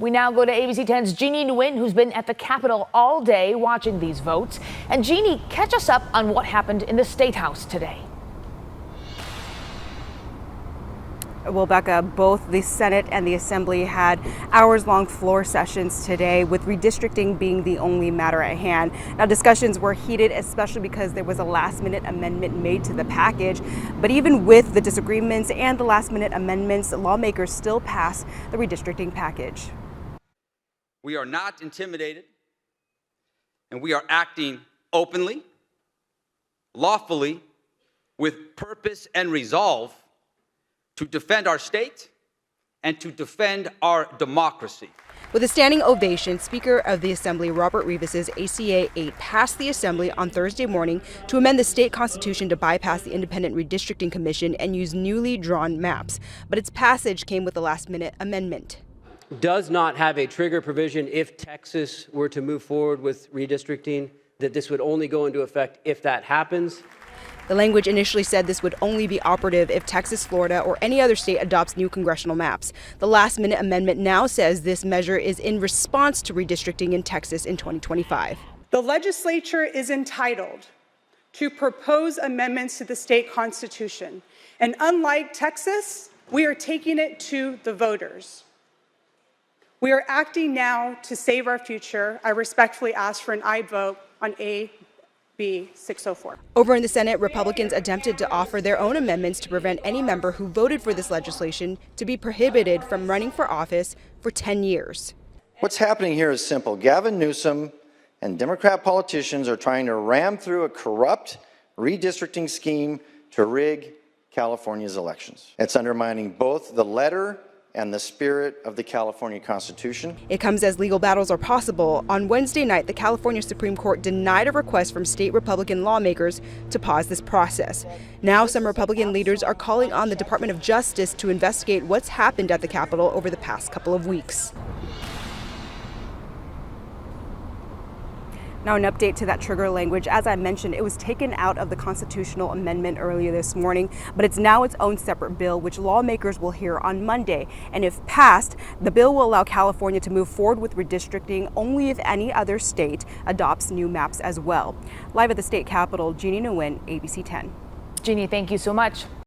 We now go to ABC 10's Jeannie Nguyen, who's been at the Capitol all day watching these votes. And Jeannie, catch us up on what happened in the State House today. Well, Becca, both the Senate and the Assembly had hours-long floor sessions today, with redistricting being the only matter at hand. Now, discussions were heated, especially because there was a last-minute amendment made to the package. But even with the disagreements and the last-minute amendments, lawmakers still passed the redistricting package. We are not intimidated, and we are acting openly, lawfully, with purpose and resolve to defend our state and to defend our democracy. With a standing ovation, Speaker of the Assembly Robert Rivas's ACA 8 passed the Assembly on Thursday morning to amend the state constitution to bypass the Independent Redistricting Commission and use newly drawn maps. But its passage came with a last-minute amendment. Does not have a trigger provision if Texas were to move forward with redistricting, that this would only go into effect if that happens. The language initially said this would only be operative if Texas, Florida, or any other state adopts new congressional maps. The last-minute amendment now says this measure is in response to redistricting in Texas in 2025. The legislature is entitled to propose amendments to the state constitution. And unlike Texas, we are taking it to the voters. We are acting now to save our future. I respectfully ask for an aye vote on AB 604. Over in the Senate, Republicans attempted to offer their own amendments to prevent any member who voted for this legislation to be prohibited from running for office for 10 years. What's happening here is simple. Gavin Newsom and Democrat politicians are trying to ram through a corrupt redistricting scheme to rig California's elections. It's undermining both the letter and the spirit of the California Constitution. It comes as legal battles are possible. On Wednesday night, the California Supreme Court denied a request from state Republican lawmakers to pause this process. Now, some Republican leaders are calling on the Department of Justice to investigate what's happened at the Capitol over the past couple of weeks. Now, an update to that trigger language. As I mentioned, it was taken out of the constitutional amendment earlier this morning, but it's now its own separate bill, which lawmakers will hear on Monday. And if passed, the bill will allow California to move forward with redistricting only if any other state adopts new maps as well. Live at the state capitol, Jeannie Nguyen, ABC 10. Jeannie, thank you so much.